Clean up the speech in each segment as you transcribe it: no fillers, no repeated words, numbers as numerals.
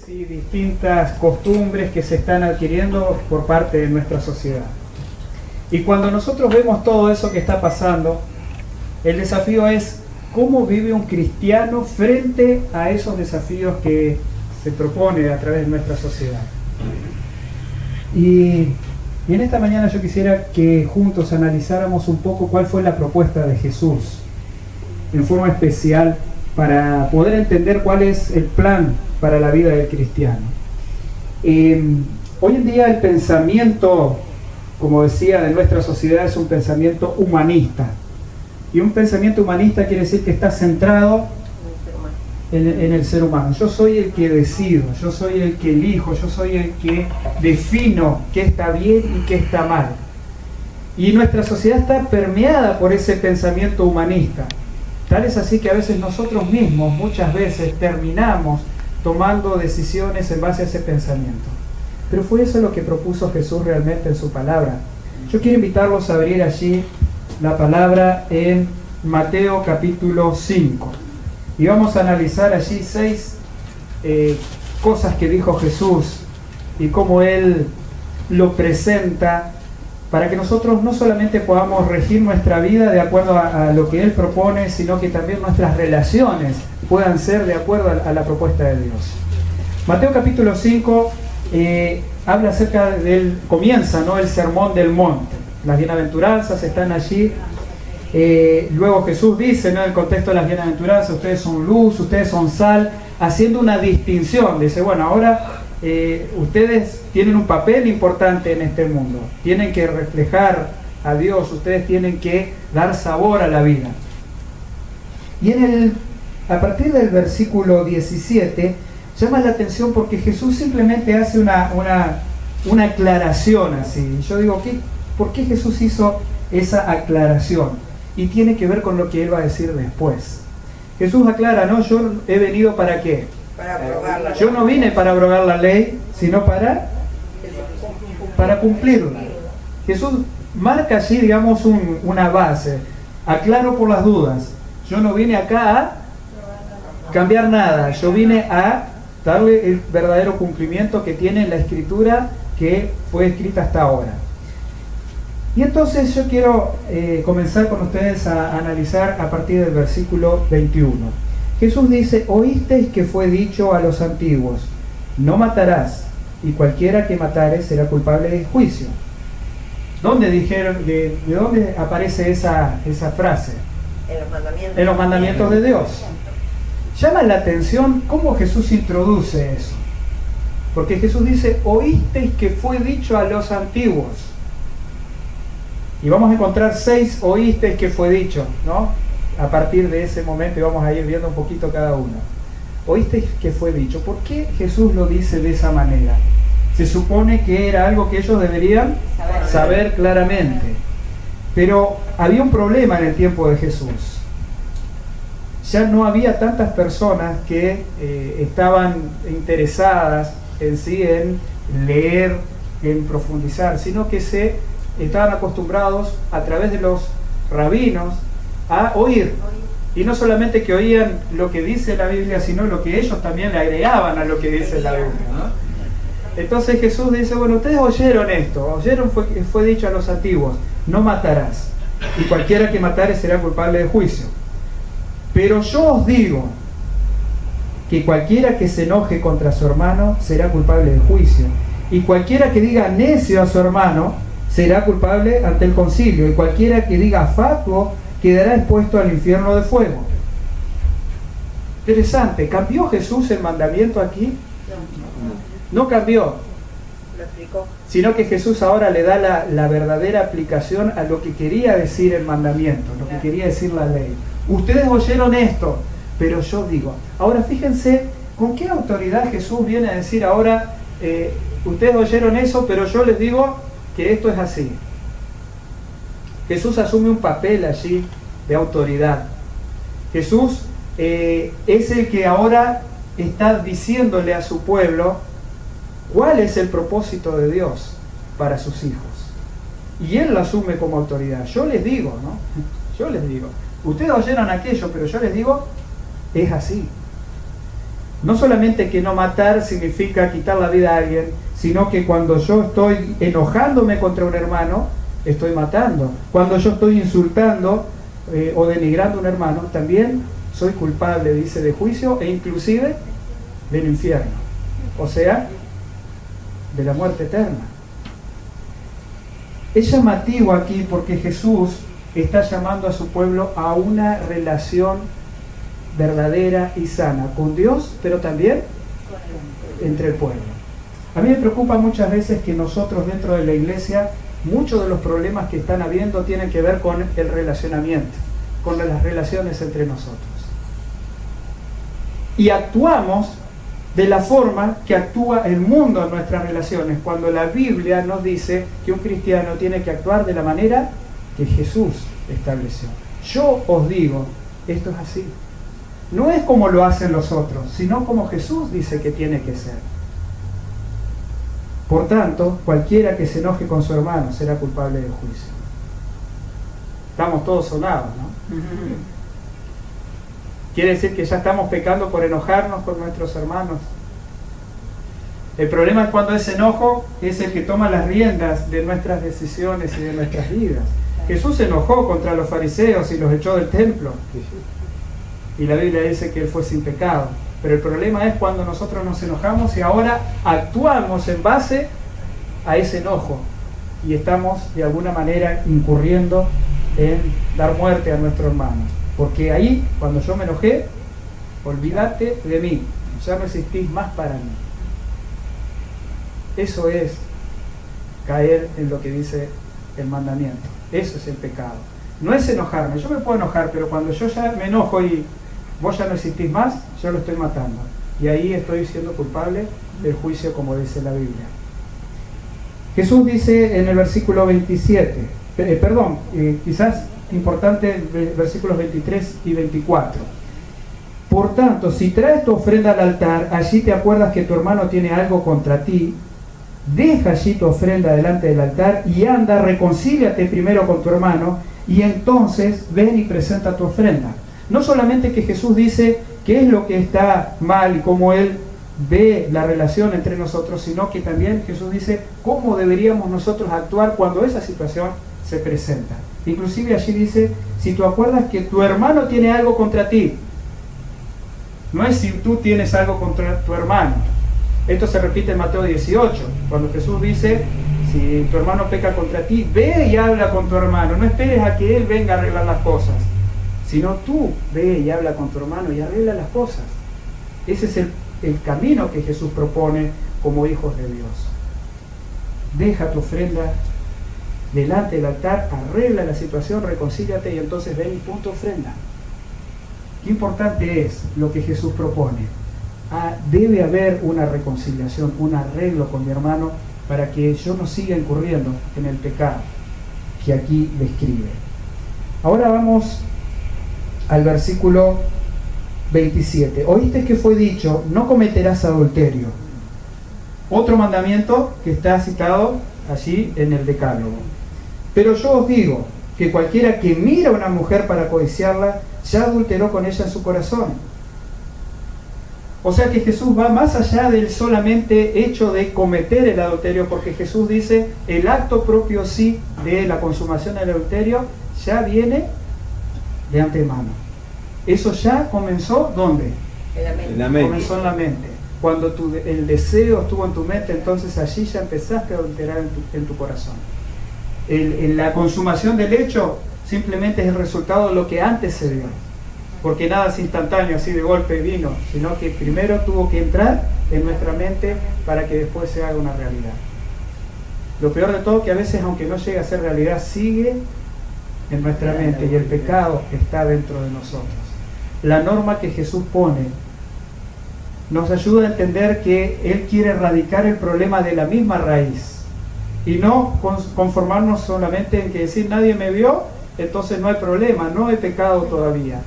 Y distintas costumbres que se están adquiriendo por parte de nuestra sociedad. Y cuando nosotros vemos todo eso que está pasando, el desafío es cómo vive un cristiano frente a esos desafíos que se propone a través de nuestra sociedad. Y en esta mañana yo quisiera que juntos analizáramos un poco cuál fue la propuesta de Jesús, en forma especial, para poder entender cuál es el plan para la vida del cristiano. Hoy en día el pensamiento, como decía, de nuestra sociedad es un pensamiento humanista. Y un pensamiento humanista quiere decir que está centrado en el ser humano. Yo soy el que decido, yo soy el que elijo, yo soy el que defino qué está bien y qué está mal. Y nuestra sociedad está permeada por ese pensamiento humanista. Tal es así que a veces nosotros mismos, muchas veces, terminamos tomando decisiones en base a ese pensamiento. Pero fue eso lo que propuso Jesús realmente en su palabra. Yo quiero invitarlos a abrir allí la palabra en Mateo capítulo 5. Y vamos a analizar allí 6 cosas que dijo Jesús y cómo Él lo presenta, para que nosotros no solamente podamos regir nuestra vida de acuerdo a lo que Él propone, sino que también nuestras relaciones puedan ser de acuerdo a la propuesta de Dios. Mateo capítulo 5 habla acerca comienza, ¿no?, el sermón del monte. Las bienaventuranzas están allí. Luego Jesús dice, ¿no?, en el contexto de las bienaventuranzas, ustedes son luz, ustedes son sal, haciendo una distinción. Dice, bueno, ahora ustedes tienen un papel importante en este mundo, tienen que reflejar a Dios, ustedes tienen que dar sabor a la vida. Y a partir del versículo 17 llama la atención porque Jesús simplemente hace una aclaración así. Yo digo, ¿por qué Jesús hizo esa aclaración? Y tiene que ver con lo que Él va a decir después. Jesús aclara, ¿no? Yo he venido ¿para qué? Para abrogar la ley. Yo no vine para abrogar la ley, sino para cumplirla. Jesús marca allí, digamos, una base. Aclaro por las dudas. Yo no vine acá a cambiar nada. Yo vine a darle el verdadero cumplimiento que tiene la escritura que fue escrita hasta ahora. Y entonces yo quiero comenzar con ustedes a analizar a partir del versículo 21. Jesús dice, oísteis que fue dicho a los antiguos, no matarás, y cualquiera que matare será culpable de juicio. ¿Dónde dijeron, de dónde aparece esa frase? En los mandamientos de Dios. Llama la atención cómo Jesús introduce eso. Porque Jesús dice, oísteis que fue dicho a los antiguos. Y vamos a encontrar 6 oísteis que fue dicho, ¿no? A partir de ese momento, y vamos a ir viendo un poquito cada uno. Oísteis que fue dicho. ¿Por qué Jesús lo dice de esa manera? Se supone que era algo que ellos deberían saber claramente. Pero había un problema en el tiempo de Jesús. Ya no había tantas personas que estaban interesadas en sí en leer, en profundizar, sino que se estaban acostumbrados a través de los rabinos a oír. Y no solamente que oían lo que dice la Biblia, sino lo que ellos también le agregaban a lo que dice la Biblia, ¿no? Entonces Jesús dice, bueno, ustedes oyeron esto, fue dicho a los antiguos, no matarás, y cualquiera que matare será culpable de juicio. Pero yo os digo que cualquiera que se enoje contra su hermano será culpable de juicio, y cualquiera que diga necio a su hermano será culpable ante el concilio, y cualquiera que diga fatuo quedará expuesto al infierno de fuego. Interesante, ¿cambió Jesús el mandamiento aquí? No cambió, sino que Jesús ahora le da la verdadera aplicación a lo que quería decir el mandamiento, lo que quería decir la ley. Ustedes oyeron esto, pero yo digo. Ahora fíjense con qué autoridad Jesús viene a decir ahora, ustedes oyeron eso, pero yo les digo que esto es así. Jesús asume un papel allí de autoridad. Jesús es el que ahora está diciéndole a su pueblo cuál es el propósito de Dios para sus hijos. Y Él lo asume como autoridad. Yo les digo, ¿no? Yo les digo. Ustedes oyeron aquello, pero yo les digo, es así. No solamente que no matar significa quitar la vida a alguien, sino que cuando yo estoy enojándome contra un hermano, estoy matando. Cuando yo estoy insultando o denigrando a un hermano, también soy culpable, dice, de juicio e inclusive del infierno. O sea, de la muerte eterna. Es llamativo aquí porque Jesús está llamando a su pueblo a una relación verdadera y sana con Dios, pero también entre el pueblo. A mí me preocupa muchas veces que nosotros dentro de la iglesia, muchos de los problemas que están habiendo tienen que ver con el relacionamiento, con las relaciones entre nosotros. Y actuamos de la forma que actúa el mundo en nuestras relaciones, cuando la Biblia nos dice que un cristiano tiene que actuar de la manera que Jesús estableció. Yo os digo, esto es así. No es como lo hacen los otros, sino como Jesús dice que tiene que ser. Por tanto, cualquiera que se enoje con su hermano será culpable del juicio. Estamos todos sonados, ¿no? Quiere decir que ya estamos pecando por enojarnos con nuestros hermanos. El problema es cuando ese enojo es el que toma las riendas de nuestras decisiones y de nuestras vidas. Jesús se enojó contra los fariseos y los echó del templo. Y la Biblia dice que él fue sin pecado. Pero el problema es cuando nosotros nos enojamos y ahora actuamos en base a ese enojo. Y estamos de alguna manera incurriendo en dar muerte a nuestro hermano. Porque ahí, cuando yo me enojé, olvídate de mí, ya no existís más para mí. Eso es caer en lo que dice el mandamiento. Eso es el pecado. No es enojarme, yo me puedo enojar, pero cuando yo ya me enojo y vos ya no existís más, yo lo estoy matando. Y ahí estoy siendo culpable del juicio, como dice la Biblia. Jesús dice en el versículo 27, quizás importante, versículos 23 y 24. Por tanto, si traes tu ofrenda al altar, allí te acuerdas que tu hermano tiene algo contra ti, deja allí tu ofrenda delante del altar y anda, reconcíliate primero con tu hermano y entonces ven y presenta tu ofrenda. No solamente que Jesús dice qué es lo que está mal y cómo Él ve la relación entre nosotros, sino que también Jesús dice cómo deberíamos nosotros actuar cuando esa situación se presenta. Inclusive allí dice, si tú acuerdas que tu hermano tiene algo contra ti, no es si tú tienes algo contra tu hermano. Esto se repite en Mateo 18, cuando Jesús dice, si tu hermano peca contra ti, ve y habla con tu hermano, no esperes a que él venga a arreglar las cosas, sino tú ve y habla con tu hermano y arregla las cosas. Ese es el camino que Jesús propone como hijos de Dios. Deja tu ofrenda delante del altar, arregla la situación, reconcíliate y entonces ven y pon tu ofrenda. Qué importante es lo que Jesús propone. Debe haber una reconciliación, un arreglo con mi hermano para que yo no siga incurriendo en el pecado que aquí describe. Ahora vamos al versículo 27. Oíste que fue dicho, no cometerás adulterio. Otro mandamiento que está citado allí en el Decálogo. Pero yo os digo que cualquiera que mira a una mujer para codiciarla, ya adulteró con ella en su corazón. O sea que Jesús va más allá del solamente hecho de cometer el adulterio, porque Jesús dice, el acto propio sí de la consumación del adulterio ya viene de antemano. Eso ya comenzó, ¿dónde? En la mente. Comenzó en la mente. Cuando el deseo estuvo en tu mente, entonces allí ya empezaste a adulterar en tu corazón. La consumación del hecho simplemente es el resultado de lo que antes se dio, porque nada es instantáneo, así de golpe vino, sino que primero tuvo que entrar en nuestra mente para que después se haga una realidad. Lo peor de todo, que a veces, aunque no llegue a ser realidad, sigue en nuestra mente y el pecado está dentro de nosotros. La norma que Jesús pone nos ayuda a entender que Él quiere erradicar el problema de la misma raíz y no conformarnos solamente en que decir nadie me vio, entonces no hay problema, no hay pecado todavía,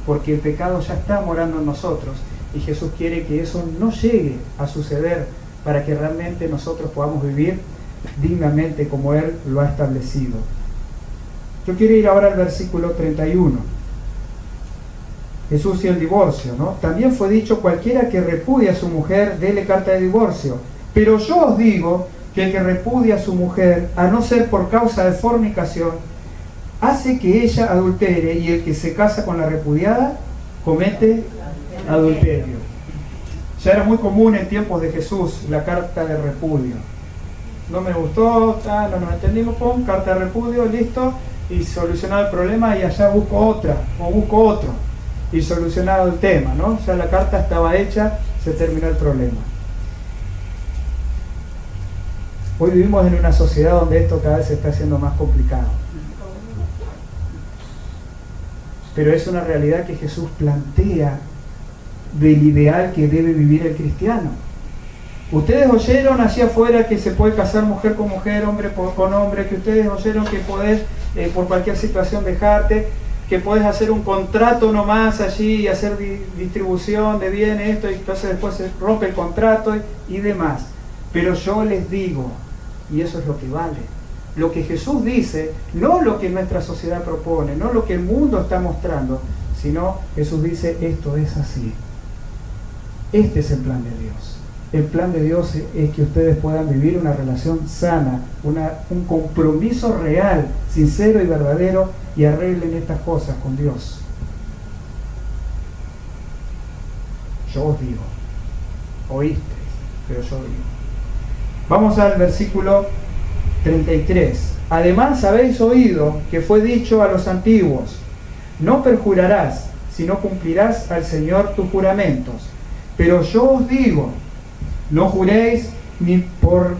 porque el pecado ya está morando en nosotros y Jesús quiere que eso no llegue a suceder para que realmente nosotros podamos vivir dignamente como Él lo ha establecido. Yo quiero ir ahora al versículo 31. Jesús y el divorcio, ¿no? También fue dicho: cualquiera que repudia a su mujer, dele carta de divorcio. Pero yo os digo que el que repudia a su mujer, a no ser por causa de fornicación, hace que ella adultere, y el que se casa con la repudiada comete adulterio. Ya era muy común en tiempos de Jesús la carta de repudio. No me gustó, no nos entendimos, pon carta de repudio, listo, y solucionado el problema, y allá busco otra, o busco otro, y solucionado el tema, ¿no? Ya la carta estaba hecha, se terminó el problema. Hoy vivimos en una sociedad donde esto cada vez se está haciendo más complicado. Pero es una realidad que Jesús plantea del ideal que debe vivir el cristiano. Ustedes oyeron allá afuera que se puede casar mujer con mujer, hombre con hombre, que ustedes oyeron que podés por cualquier situación dejarte, que podés hacer un contrato nomás allí y hacer distribución de bienes, esto, y entonces después se rompe el contrato y demás. Pero yo les digo, y eso es lo que vale, lo que Jesús dice, no lo que nuestra sociedad propone, no lo que el mundo está mostrando, sino Jesús dice: esto es así. Este es el plan de Dios. El plan de Dios es que ustedes puedan vivir una relación sana, un compromiso real, sincero y verdadero, y arreglen estas cosas con Dios. Yo os digo, oísteis, pero yo digo. Vamos al versículo 33. Además habéis oído que fue dicho a los antiguos: no perjurarás, sino cumplirás al Señor tus juramentos. Pero yo os digo, no juréis ni por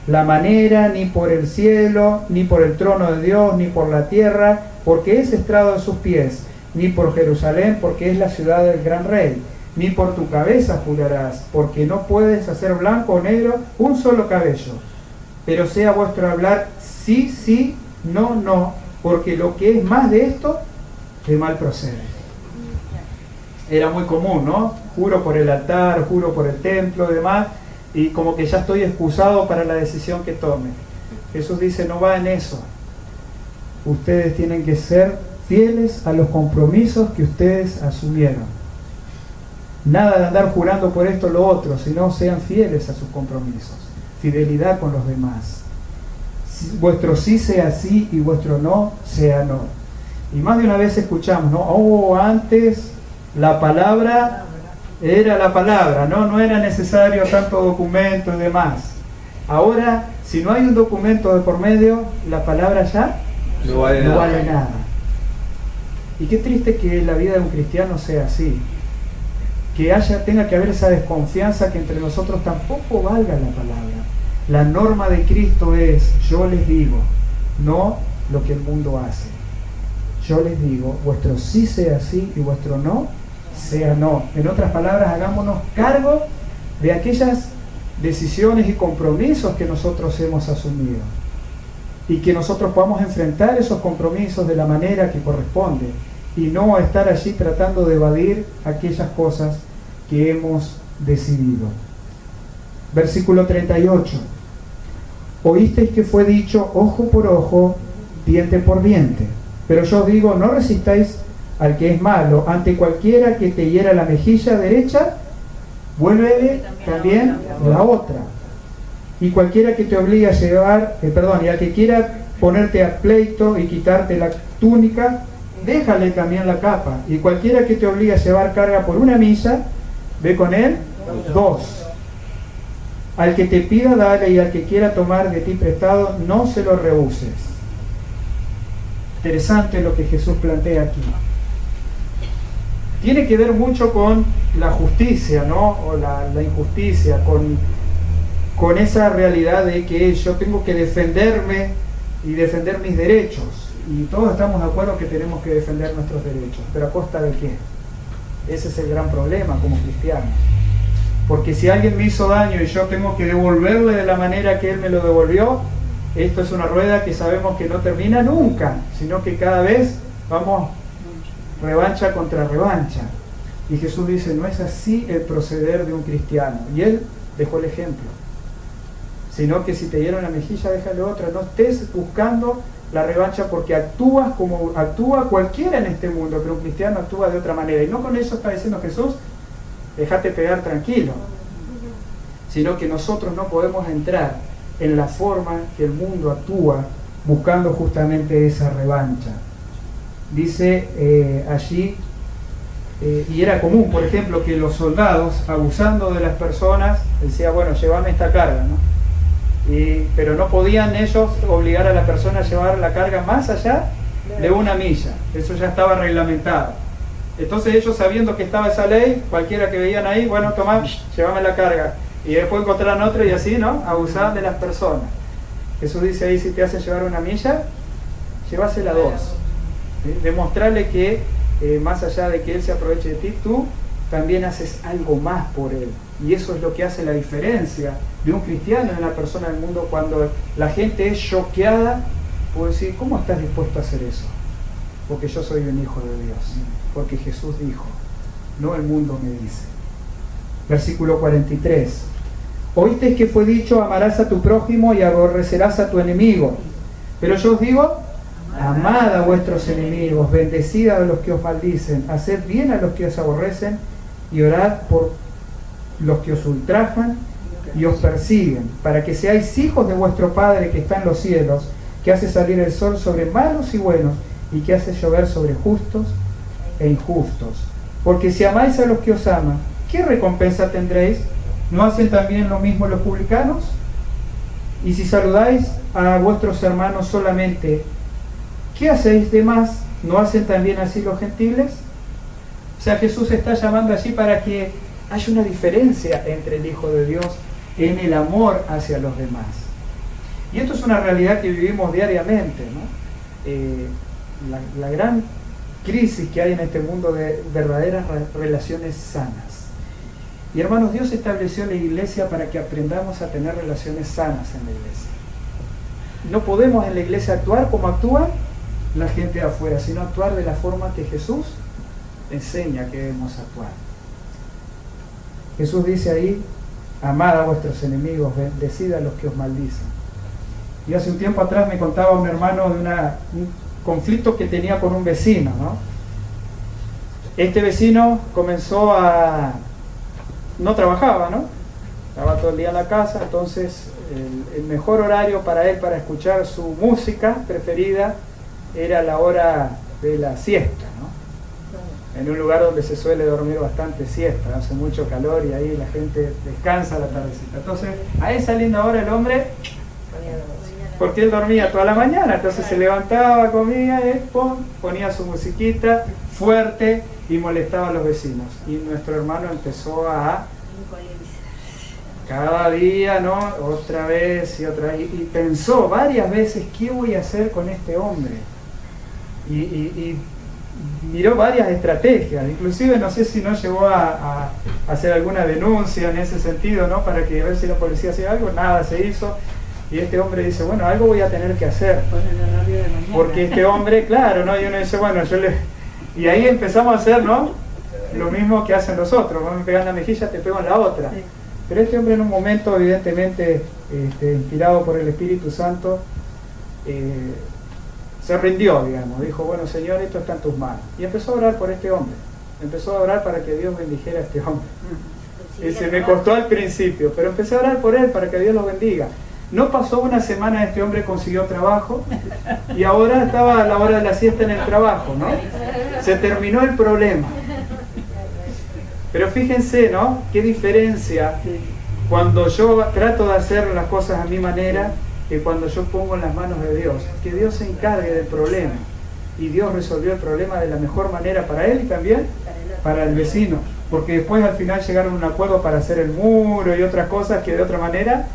la manera, ni por el cielo, ni por el trono de Dios, ni por la tierra, porque es estrado de sus pies, ni por Jerusalén, porque es la ciudad del gran rey. Ni por tu cabeza jurarás, porque no puedes hacer blanco o negro un solo cabello. Pero sea vuestro hablar sí, sí, no, no, porque lo que es más de esto, de mal procede. Era muy común, ¿no? Juro por el altar, juro por el templo y demás, y como que ya estoy excusado para la decisión que tome. Jesús dice: no va en eso. Ustedes tienen que ser fieles a los compromisos que ustedes asumieron. Nada de andar jurando por esto o lo otro, sino sean fieles a sus compromisos. Fidelidad con los demás. Vuestro sí sea sí y vuestro no sea no. Y más de una vez escuchamos, ¿no? Antes la palabra era la palabra, no era necesario tanto documento y demás. Ahora, si no hay un documento de por medio, la palabra ya no vale nada. Y qué triste que la vida de un cristiano sea así. Que tenga que haber esa desconfianza, que entre nosotros tampoco valga la palabra. La norma de Cristo es: yo les digo, no lo que el mundo hace. Yo les digo, vuestro sí sea sí y vuestro no sea no. En otras palabras, hagámonos cargo de aquellas decisiones y compromisos que nosotros hemos asumido, y que nosotros podamos enfrentar esos compromisos de la manera que corresponde, y no estar allí tratando de evadir aquellas cosas que hemos decidido. Versículo 38. Oísteis que fue dicho: ojo por ojo, diente por diente. Pero yo os digo, no resistáis al que es malo. Ante cualquiera que te hiera la mejilla derecha, vuélvele también la otra. Y cualquiera que te obligue a llevar, y al que quiera ponerte a pleito y quitarte la túnica, déjale también la capa. Y cualquiera que te obligue a llevar carga por una milla, ve con él 2. Al que te pida, dale, y al que quiera tomar de ti prestado, no se lo rehuses. Interesante lo que Jesús plantea aquí. Tiene que ver mucho con la justicia, ¿no? O la injusticia, con esa realidad de que yo tengo que defenderme y defender mis derechos. Y todos estamos de acuerdo que tenemos que defender nuestros derechos, pero ¿a costa de qué? Ese es el gran problema como cristianos. Porque si alguien me hizo daño y yo tengo que devolverle de la manera que él me lo devolvió, esto es una rueda que sabemos que no termina nunca, sino que cada vez vamos revancha contra revancha. Y Jesús dice: no es así el proceder de un cristiano. Y él dejó el ejemplo. Sino que si te dieron la mejilla, déjale otra. No estés buscando la revancha porque actúas como actúa cualquiera en este mundo, pero un cristiano actúa de otra manera. Y no con eso está diciendo Jesús, déjate pegar tranquilo, sino que nosotros no podemos entrar en la forma que el mundo actúa buscando justamente esa revancha. Dice allí, y era común, por ejemplo, que los soldados, abusando de las personas, decían, bueno, llévame esta carga, ¿no? Pero no podían ellos obligar a la persona a llevar la carga más allá de 1 milla. Eso ya estaba reglamentado. Entonces ellos, sabiendo que estaba esa ley, cualquiera que veían ahí, bueno, tomá, llévame la carga. Y después encontraron otro y así, ¿no? Abusaban de las personas. Jesús dice ahí, si te hacen llevar 1 milla, llévasela 2. ¿Sí? Demostrarle que más allá de que Él se aproveche de ti, tú también haces algo más por Él. Y eso es lo que hace la diferencia de un cristiano en la persona del mundo. Cuando la gente es choqueada, puede decir, ¿cómo estás dispuesto a hacer eso? Porque yo soy un hijo de Dios. Porque Jesús dijo, no el mundo me dice. Versículo 43. Oísteis que fue dicho, amarás a tu prójimo y aborrecerás a tu enemigo. Pero yo os digo, amad a vuestros enemigos, bendecid a los que os maldicen, haced bien a los que os aborrecen y orad por los que os ultrajan y os persiguen, para que seáis hijos de vuestro Padre que está en los cielos, que hace salir el sol sobre malos y buenos y que hace llover sobre justos e injustos. Porque si amáis a los que os aman, ¿qué recompensa tendréis? ¿No hacen también lo mismo los publicanos? Y si saludáis a vuestros hermanos solamente, ¿qué hacéis de más? ¿No hacen también así los gentiles? O sea, Jesús está llamando allí para que haya una diferencia entre el Hijo de Dios en el amor hacia los demás. Y esto es una realidad que vivimos diariamente, ¿no? La gran crisis que hay en este mundo de verdaderas relaciones sanas. Y hermanos, Dios estableció la iglesia para que aprendamos a tener relaciones sanas en la iglesia. No podemos en la iglesia actuar como actúa la gente de afuera, sino actuar de la forma que Jesús enseña que debemos actuar. Jesús dice ahí, amad a vuestros enemigos, bendecid a los que os maldicen. Y hace un tiempo atrás me contaba un hermano de un conflicto que tenía con un vecino, ¿no? Este vecino comenzó a... no trabajaba, ¿no? Estaba todo el día en la casa, entonces el mejor horario para él para escuchar su música preferida era la hora de la siesta, ¿no? En un lugar donde se suele dormir bastante siesta, hace mucho calor y ahí la gente descansa a la tardecita. Entonces, a esa linda hora el hombre, porque él dormía toda la mañana, entonces se levantaba, comía, ponía su musiquita fuerte y molestaba a los vecinos. Y nuestro hermano empezó a, cada día, ¿no? Otra vez y pensó varias veces, ¿qué voy a hacer con este hombre? Y miró varias estrategias, inclusive no sé si no llegó a hacer alguna denuncia en ese sentido, ¿no? Para que a ver si la policía hacía algo, nada se hizo. Y este hombre dice, bueno, algo voy a tener que hacer. Porque este hombre, claro, ¿no? Y uno dice, bueno, y ahí empezamos a hacer, ¿no? Lo mismo que hacen los otros. Vos me pegas en la mejilla, te pego en la otra. Pero este hombre en un momento, evidentemente, inspirado por el Espíritu Santo, se rindió, digamos. Dijo, bueno, Señor, esto está en tus manos. Y empezó a orar por este hombre. Empezó a orar para que Dios bendijera a este hombre. Y se me costó al principio, pero empecé a orar por él para que Dios lo bendiga. No pasó una semana, este hombre consiguió trabajo y ahora estaba a la hora de la siesta en el trabajo, ¿no? Se terminó el problema. Pero fíjense, ¿no? Qué diferencia cuando yo trato de hacer las cosas a mi manera que cuando yo pongo en las manos de Dios. Que Dios se encargue del problema. Y Dios resolvió el problema de la mejor manera para él y también para el vecino. Porque después al final llegaron a un acuerdo para hacer el muro y otras cosas que de otra manera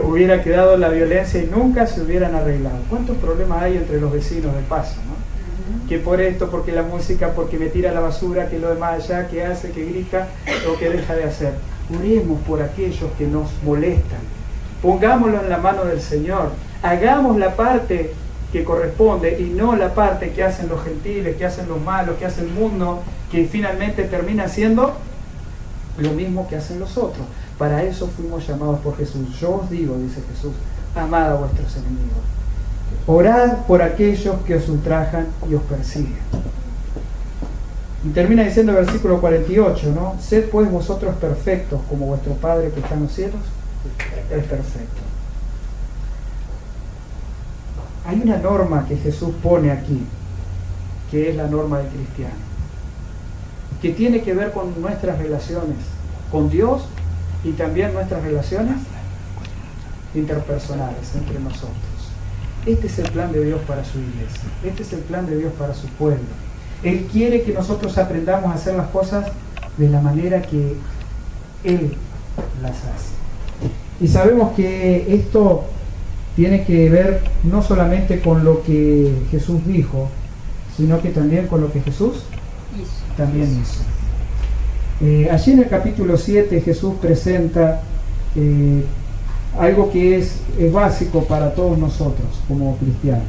hubiera quedado la violencia y nunca se hubieran arreglado. ¿Cuántos problemas hay entre los vecinos de paso, ¿no? Que por esto, porque la música, porque me tira la basura, que lo demás allá, que hace, que grita o que deja de hacer. Oremos por aquellos que nos molestan. Pongámoslo en la mano del Señor. Hagamos la parte que corresponde y no la parte que hacen los gentiles, que hacen los malos, que hace el mundo, que finalmente termina siendo lo mismo que hacen los otros. Para eso fuimos llamados por Jesús. Yo os digo, dice Jesús, amad a vuestros enemigos. orad por aquellos que os ultrajan y os persiguen. Y termina diciendo el versículo 48, ¿no? Sed pues vosotros perfectos, como vuestro Padre que está en los cielos es perfecto. Hay una norma que Jesús pone aquí, que es la norma del cristiano, que tiene que ver con nuestras relaciones con Dios y también nuestras relaciones interpersonales entre nosotros. Este es el plan de Dios para su iglesia, este es el plan de Dios para su pueblo. Él quiere que nosotros aprendamos a hacer las cosas de la manera que Él las hace. Y sabemos que esto tiene que ver no solamente con lo que Jesús dijo, sino que también con lo que Jesús también hizo. Allí en el capítulo 7 Jesús presenta algo que es básico para todos nosotros como cristianos.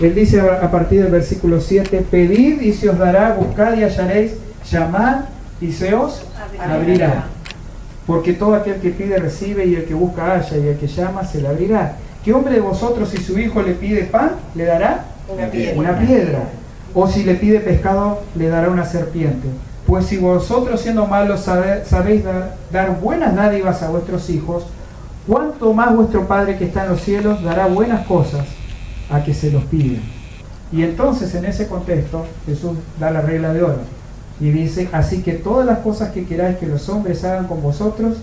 Él dice a partir del versículo 7, pedid y se os dará, buscad y hallaréis, llamad y se os abrirá. Porque todo aquel que pide recibe, y el que busca halla, y el que llama se le abrirá. ¿Qué hombre de vosotros, si su hijo le pide pan, le dará una piedra? O si le pide pescado, le dará una serpiente. Pues si vosotros, siendo malos, sabéis dar buenas dádivas a vuestros hijos, ¿cuánto más vuestro Padre que está en los cielos dará buenas cosas a que se los piden? Y entonces, en ese contexto, Jesús da la regla de oro y dice: así que todas las cosas que queráis que los hombres hagan con vosotros,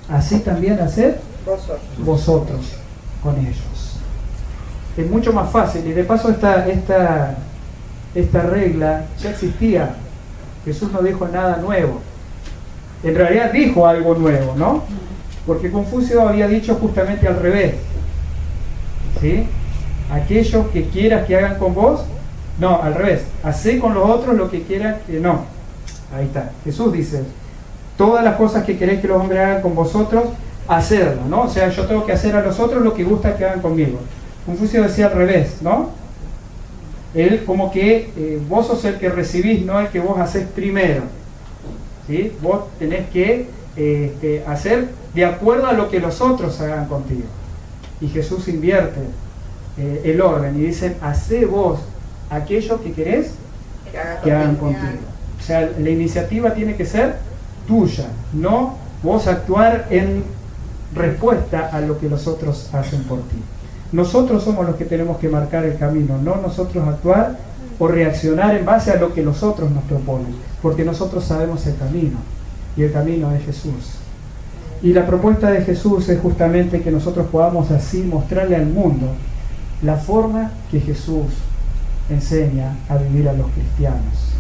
así también haced vosotros con ellos. Es mucho más fácil, y de paso esta regla ya existía. Jesús no dijo nada nuevo. En realidad dijo algo nuevo, ¿no? Porque Confucio había dicho justamente al revés, ¿sí? Aquellos que quieras que hagan con vos, no, al revés, hacé con los otros lo que quieran que no. Ahí está. Jesús dice: todas las cosas que queréis que los hombres hagan con vosotros, hacerlo, ¿no? O sea, yo tengo que hacer a los otros lo que gusta que hagan conmigo. Confucio decía al revés, ¿no? Él como que vos sos el que recibís, no el que vos hacés primero, ¿sí? Vos tenés que hacer de acuerdo a lo que los otros hagan contigo. Y Jesús invierte el orden y dice: hacé vos aquello que querés que hagan contigo. O sea, la iniciativa tiene que ser tuya, no vos actuar en respuesta a lo que los otros hacen por ti. Nosotros somos los que tenemos que marcar el camino, no nosotros actuar o reaccionar en base a lo que los otros nos proponen, porque nosotros sabemos el camino, y el camino es Jesús. Y la propuesta de Jesús es justamente que nosotros podamos así mostrarle al mundo la forma que Jesús enseña a vivir a los cristianos.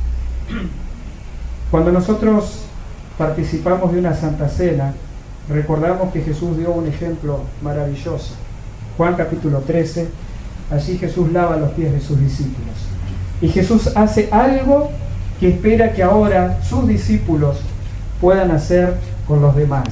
Cuando nosotros participamos de una Santa Cena, recordamos que Jesús dio un ejemplo maravilloso. Juan capítulo 13, allí Jesús lava los pies de sus discípulos. Y Jesús hace algo que espera que ahora sus discípulos puedan hacer con los demás.